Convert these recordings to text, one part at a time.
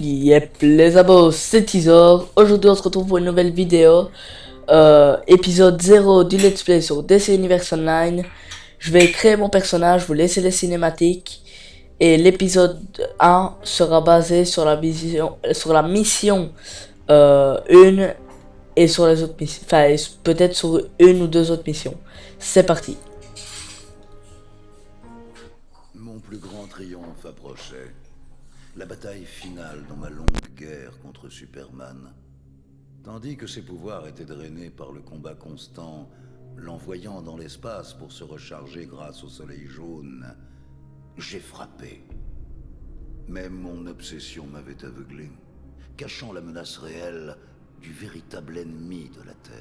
Yep, les abos, c'est Tizor. Aujourd'hui, on se retrouve pour une nouvelle vidéo. Épisode 0 du Let's Play sur DC Universe Online. Je vais créer mon personnage, vous laisser les cinématiques. Et l'épisode 1 sera basé sur la mission 1 et sur les autres missions. Enfin, peut-être sur une ou deux autres missions. C'est parti. Mon plus grand triomphe approchait. La bataille finale dans ma longue guerre contre Superman. Tandis que ses pouvoirs étaient drainés par le combat constant, l'envoyant dans l'espace pour se recharger grâce au soleil jaune, j'ai frappé. Mais mon obsession m'avait aveuglé, cachant la menace réelle du véritable ennemi de la Terre.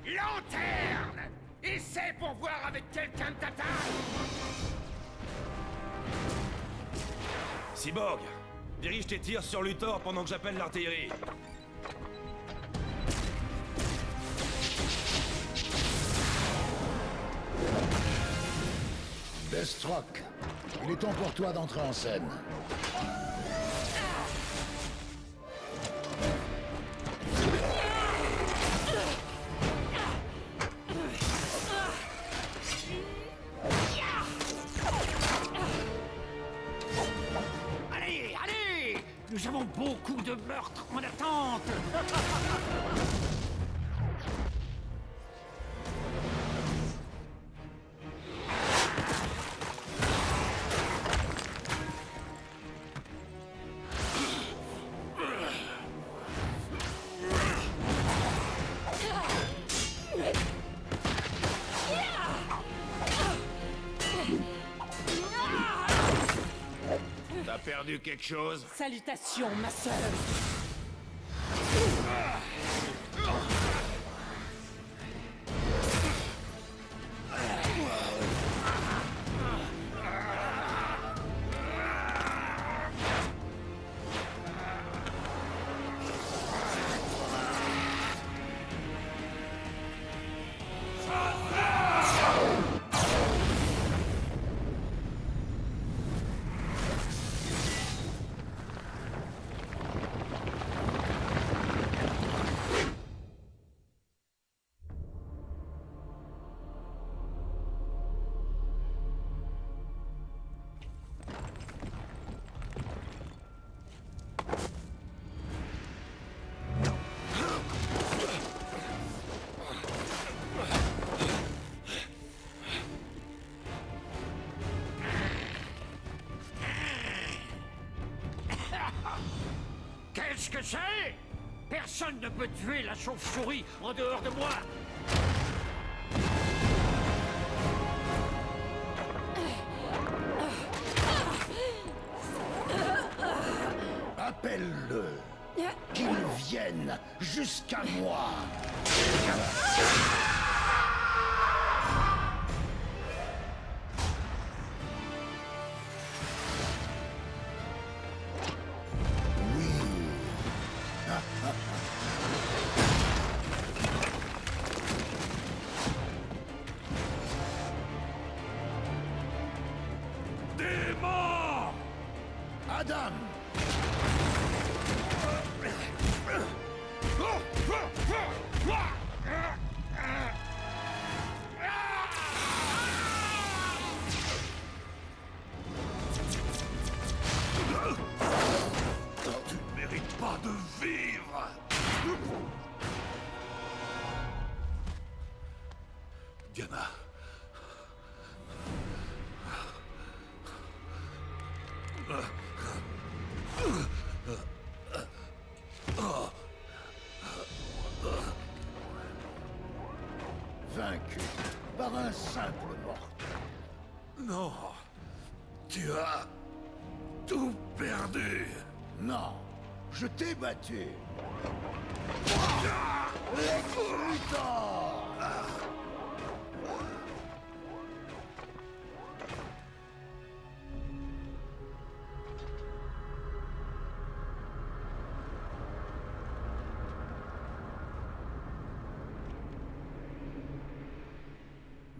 Lanterne! Essaie pour voir avec quelqu'un de ta taille! Cyborg, dirige tes tirs sur Luthor pendant que j'appelle l'artillerie. Deathstroke, il est temps pour toi d'entrer en scène. Allez, allez! Nous avons beaucoup de meurtres en attente! T'as perdu quelque chose? Salutations, ma sœur. Qu'est-ce que c'est? Personne ne peut tuer la chauve-souris en dehors de moi! Appelle-le, qu'il vienne jusqu'à moi. Démon! Adam! Tu ne mérites pas de vivre! Diana. Vaincu par un simple mortel. Non. Tu as tout perdu. Non, je t'ai battu.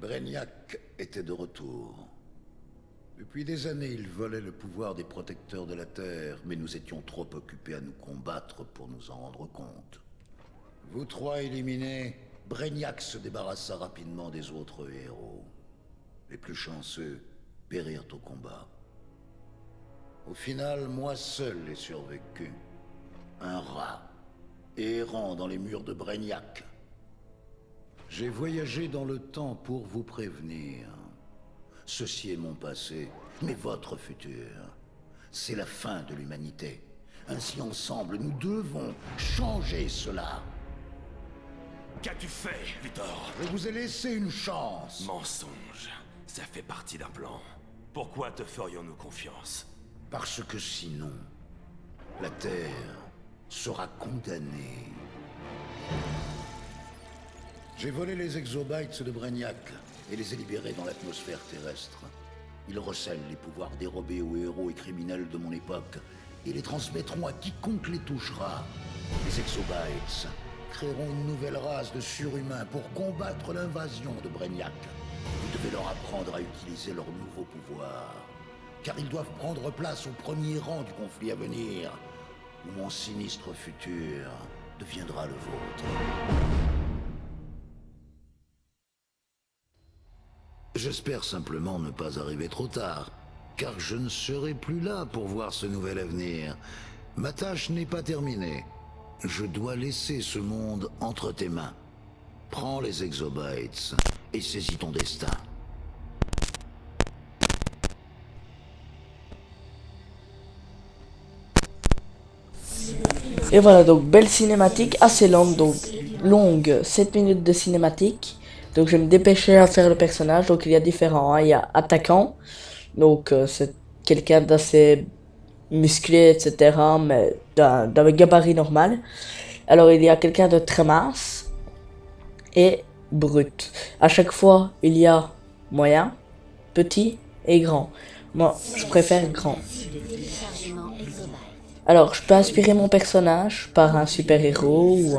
Brainiac était de retour. Depuis des années, il volait le pouvoir des protecteurs de la Terre, mais nous étions trop occupés à nous combattre pour nous en rendre compte. Vous trois éliminés, Brainiac se débarrassa rapidement des autres héros. Les plus chanceux périrent au combat. Au final, moi seul ai survécu. Un rat, errant dans les murs de Brainiac. J'ai voyagé dans le temps pour vous prévenir. Ceci est mon passé, mais votre futur. C'est la fin de l'humanité. Ainsi ensemble, nous devons changer cela. Qu'as-tu fait, Luthor? Je vous ai laissé une chance. Mensonge. Ça fait partie d'un plan. Pourquoi te ferions-nous confiance? Parce que sinon, la Terre sera condamnée. J'ai volé les exobytes de Brainiac et les ai libérés dans l'atmosphère terrestre. Ils recèlent les pouvoirs dérobés aux héros et criminels de mon époque et les transmettront à quiconque les touchera. Les exobytes créeront une nouvelle race de surhumains pour combattre l'invasion de Brainiac. Vous devez leur apprendre à utiliser leurs nouveaux pouvoirs, car ils doivent prendre place au premier rang du conflit à venir, où mon sinistre futur deviendra le vôtre. J'espère simplement ne pas arriver trop tard, car je ne serai plus là pour voir ce nouvel avenir. Ma tâche n'est pas terminée. Je dois laisser ce monde entre tes mains. Prends les exobytes et saisis ton destin. Et voilà, donc belle cinématique, assez longue, donc longue, 7 minutes de cinématique. Donc je vais me dépêcher à faire le personnage. Donc il y a différents, hein. Il y a attaquant, donc c'est quelqu'un d'assez musclé, etc. mais d'un gabarit normal. Alors il y a quelqu'un de très mince et brut. À chaque fois il y a moyen, petit et grand. Moi je préfère grand. Alors je peux inspirer mon personnage par un super héros ou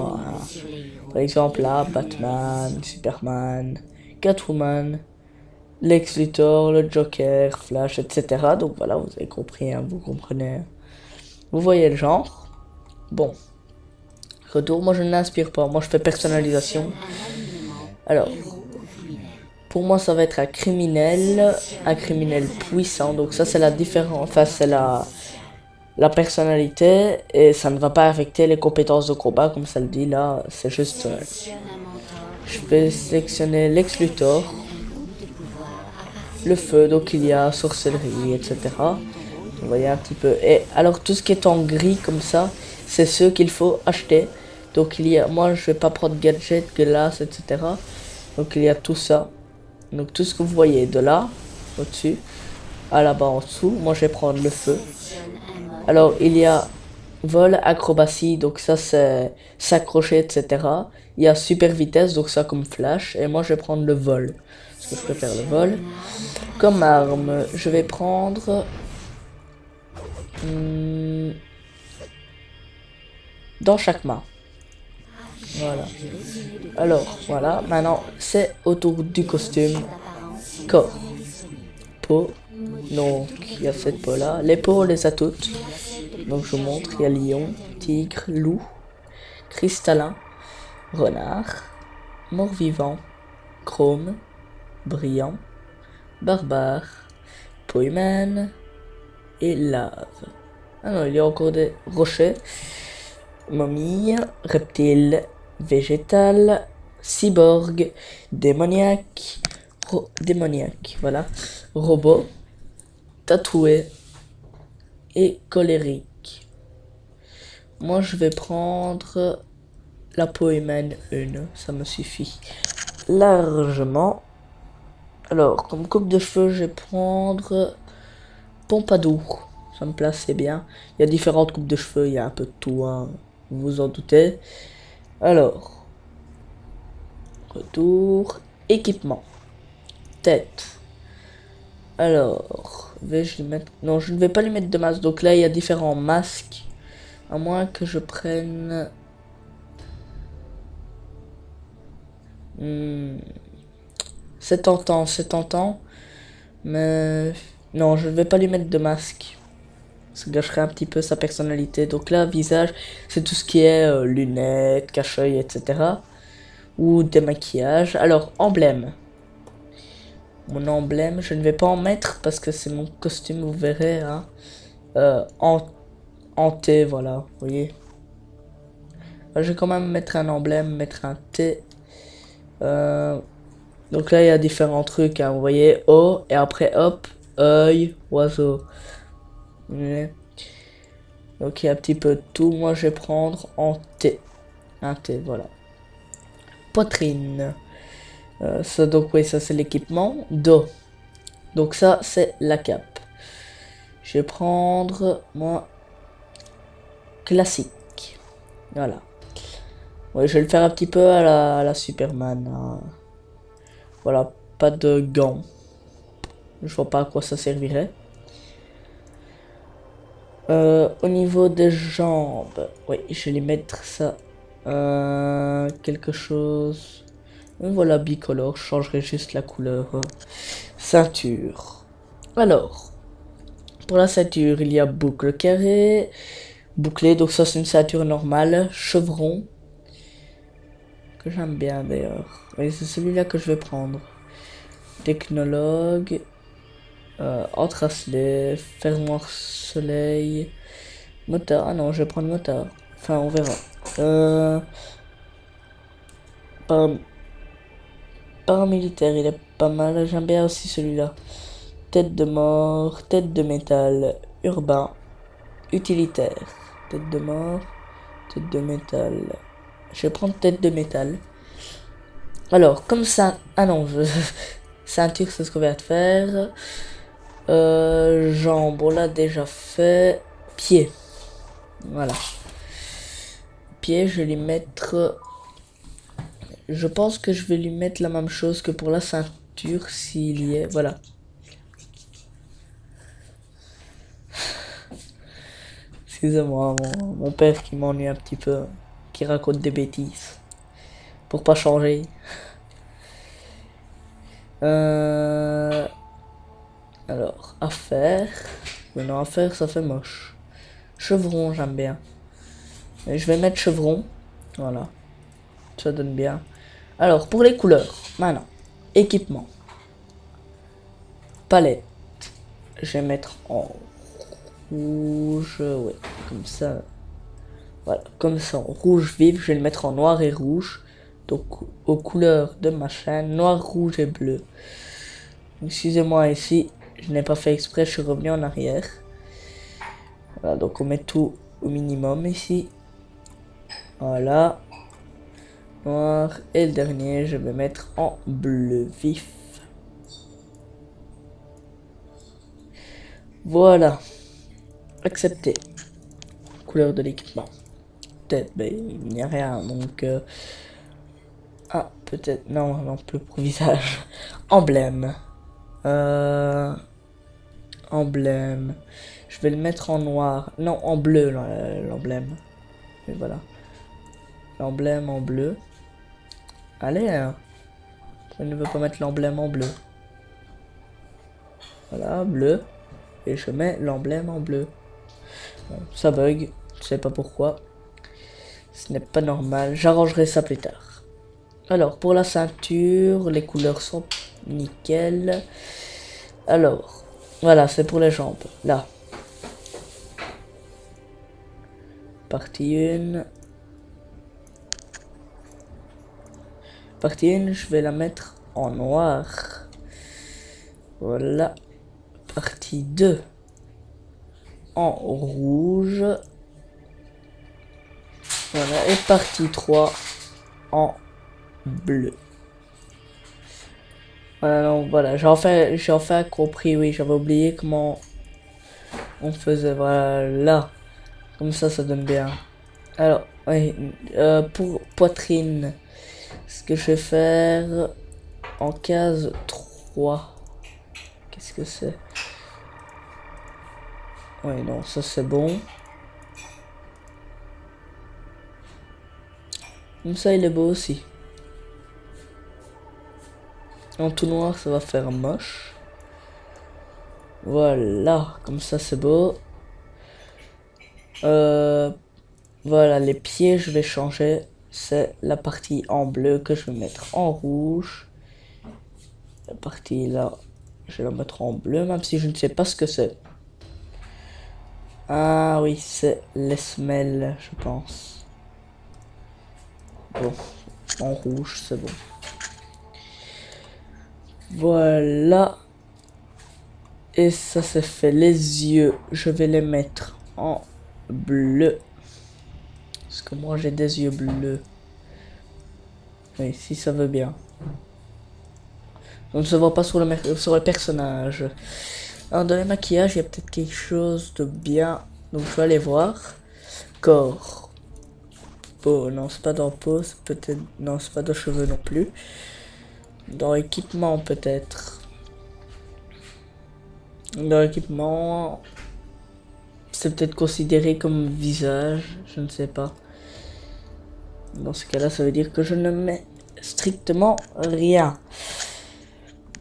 par exemple là, Batman, Superman, Catwoman, Lex Luthor, le Joker, Flash, etc. Donc voilà, vous avez compris, hein, vous comprenez. Vous voyez le genre. Bon. Retour, moi je ne l'inspire pas, moi je fais personnalisation. Alors, pour moi ça va être un criminel puissant. Donc ça c'est la différence, enfin c'est la personnalité, et ça ne va pas affecter les compétences de combat comme ça le dit là, c'est juste je vais sélectionner Lex Luthor, le feu, donc il y a sorcellerie, etc. Vous voyez un petit peu, et alors tout ce qui est en gris comme ça, c'est ceux qu'il faut acheter. Donc il y a, moi je vais pas prendre gadget, glace, etc. Donc il y a tout ça, donc tout ce que vous voyez de là au dessus à là-bas en dessous, moi je vais prendre le feu. Alors il y a vol, acrobatie, donc ça c'est s'accrocher, etc. Il y a super vitesse, donc ça comme flash, et moi je vais prendre le vol, parce que je préfère le vol. Comme arme, je vais prendre dans chaque main. Voilà. Alors voilà, maintenant c'est autour du costume. Corps, peau. Donc il y a cette peau là, les peaux on les a toutes. Donc je vous montre, il y a lion, tigre, loup, cristallin, renard, mort-vivant, chrome, brillant, barbare, peau humaine et lave. Ah non, il y a encore des rochers, momie, reptile, végétal, cyborg, démoniaque, voilà, robot, tatoué et colérique. Moi je vais prendre la peau humaine 1, ça me suffit largement. Alors comme coupe de cheveux je vais prendre pompadour, ça me place, c'est bien. Il y a différentes coupes de cheveux, il y a un peu de tout, hein, vous vous en doutez. Alors Retour. Équipement. Tête. Alors, vais-je lui mettre... Non, je ne vais pas lui mettre de masque. Donc là, il y a différents masques. À moins que je prenne... C'est tentant, c'est tentant. Mais... Non, je ne vais pas lui mettre de masque. Ça gâcherait un petit peu sa personnalité. Donc là, visage, c'est tout ce qui est lunettes, cache-œil, etc. Ou démaquillage. Alors, emblème. Mon emblème, je ne vais pas en mettre parce que c'est mon costume, vous verrez. Hein. En T, voilà, vous voyez. Je vais quand même mettre un emblème, mettre un T. Donc là, il y a différents trucs, hein, vous voyez. O, et après, hop, œil, oiseau. Donc il y a un petit peu de tout. Moi, je vais prendre en T. Un T, voilà. Poitrine. Ça, donc oui, ça c'est l'équipement. Dos. Donc ça, c'est la cape. Je vais prendre, moi, classique. Voilà. Ouais, je vais le faire un petit peu à la Superman. Hein. Voilà, pas de gants. Je vois pas à quoi ça servirait. Au niveau des jambes, oui, je vais les mettre ça. Quelque chose. Voilà, bicolore, je changerai juste la couleur. Ceinture. Alors, pour la ceinture, il y a boucle carrée, bouclée, donc ça c'est une ceinture normale, chevron, que j'aime bien d'ailleurs. Oui, c'est celui-là que je vais prendre. Technologue, anti-bracelet, fermoir soleil, moteur. Ah non, je vais prendre moteur. Enfin, on verra. Paramilitaire, il est pas mal. J'aime bien aussi celui-là. Tête de mort, tête de métal, urbain, utilitaire. Tête de mort, tête de métal. Je vais prendre tête de métal. Alors, comme ça... Ah non, ceinture, c'est ce qu'on vient de faire. Jambes, on l'a déjà fait. Pied. Voilà. Pied, je vais lui mettre... Je pense que je vais lui mettre la même chose que pour la ceinture, s'il y est. Voilà. Excusez-moi, mon père qui m'ennuie un petit peu, qui raconte des bêtises. Pour pas changer. Alors, affaire. Mais non, affaire, ça fait moche. Chevron, j'aime bien. Et je vais mettre chevron. Voilà. Ça donne bien. Alors, pour les couleurs, maintenant. Équipement. Palette. Je vais mettre en rouge. Ouais, comme ça. Voilà, comme ça, en rouge vif. Je vais le mettre en noir et rouge. Donc, aux couleurs de ma chaîne. Noir, rouge et bleu. Excusez-moi ici. Je n'ai pas fait exprès, je suis revenu en arrière. Voilà, donc on met tout au minimum ici. Voilà. Noir. Et le dernier, je vais mettre en bleu vif. Voilà. Accepté. Couleur de l'équipement. Peut-être, ben, il n'y a rien, donc... Ah, peut-être... Non, non plus pour visage. Emblème. Emblème. Je vais le mettre en noir. Non, en bleu, l'emblème. Et voilà. L'emblème en bleu. Allez, hein. Je ne veux pas mettre l'emblème en bleu. Voilà, bleu. Et je mets l'emblème en bleu. Bon, ça bug. Je sais pas pourquoi. Ce n'est pas normal. J'arrangerai ça plus tard. Alors, pour la ceinture, les couleurs sont nickel. Alors, voilà, c'est pour les jambes. Là. Partie 1. Partie 1, je vais la mettre en noir. Voilà. Partie 2. En rouge. Voilà. Et partie 3 en bleu. Voilà, donc voilà, j'ai enfin compris, oui, j'avais oublié comment on faisait, voilà, comme ça donne bien. Alors, oui, pour poitrine, Ce que je vais faire en case 3. Qu'est-ce que c'est? Oui, non, ça c'est bon. Comme ça, il est beau aussi. En tout noir, ça va faire moche. Voilà, comme ça c'est beau. Voilà, les pieds, je vais changer. C'est la partie en bleu que je vais mettre en rouge. La partie là, je vais la mettre en bleu, même si je ne sais pas ce que c'est. Ah oui, c'est les semelles, je pense. Bon, en rouge, c'est bon. Voilà. Et ça c'est fait. Les yeux, je vais les mettre en bleu. Parce que moi j'ai des yeux bleus. Oui, si ça veut bien. On ne se voit pas sur le personnage. Alors dans les maquillages, il y a peut-être quelque chose de bien. Donc je vais aller voir. Corps. Peau, non c'est pas dans peau, c'est peut-être... Non c'est pas dans cheveux non plus. Dans équipement peut-être. Dans l'équipement... C'est peut-être considéré comme visage, je ne sais pas. Dans ce cas-là, ça veut dire que je ne mets strictement rien.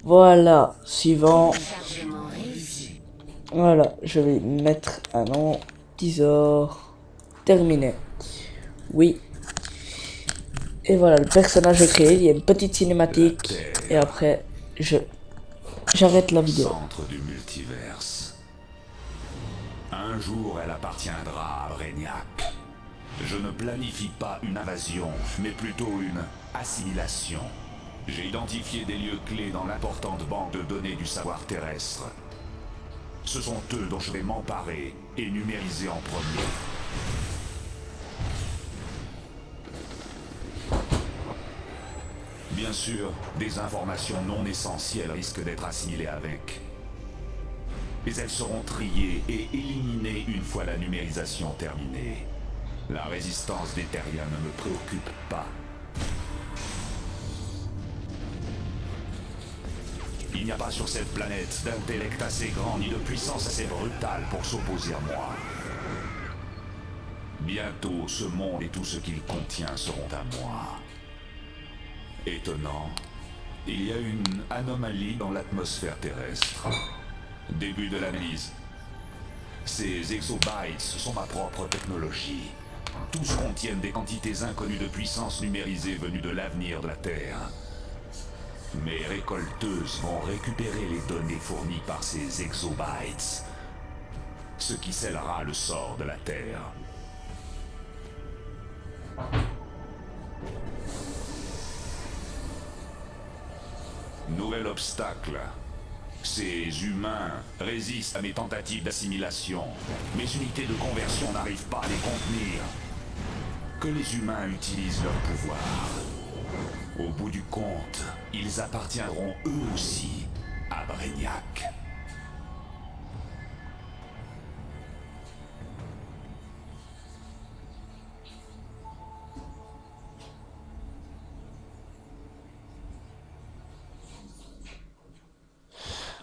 Voilà, suivant. Voilà, je vais mettre un nom, Tizor, terminé. Oui. Et voilà, le personnage créé, il y a une petite cinématique. Et après, j'arrête la vidéo. Centre du multiverse. Un jour, elle appartiendra à Brainiac. Je ne planifie pas une invasion, mais plutôt une assimilation. J'ai identifié des lieux clés dans l'importante banque de données du savoir terrestre. Ce sont eux dont je vais m'emparer et numériser en premier. Bien sûr, des informations non essentielles risquent d'être assimilées avec. Mais elles seront triées et éliminées une fois la numérisation terminée. La résistance des terriens ne me préoccupe pas. Il n'y a pas sur cette planète d'intellect assez grand ni de puissance assez brutale pour s'opposer à moi. Bientôt, ce monde et tout ce qu'il contient seront à moi. Étonnant, il y a une anomalie dans l'atmosphère terrestre. Début de l'analyse. Ces exobytes sont ma propre technologie. Tous contiennent des quantités inconnues de puissance numérisée venues de l'avenir de la Terre. Mes récolteuses vont récupérer les données fournies par ces exobytes, ce qui scellera le sort de la Terre. Nouvel obstacle. Ces humains résistent à mes tentatives d'assimilation. Mes unités de conversion n'arrivent pas à les contenir. Que les humains utilisent leur pouvoir. Au bout du compte, ils appartiendront eux aussi à Brainiac.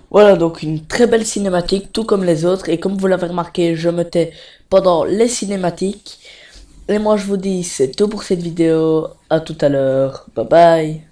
Voilà donc une très belle cinématique, tout comme les autres. Et comme vous l'avez remarqué, je me tais pendant les cinématiques. Et moi je vous dis, c'est tout pour cette vidéo. À tout à l'heure. Bye bye.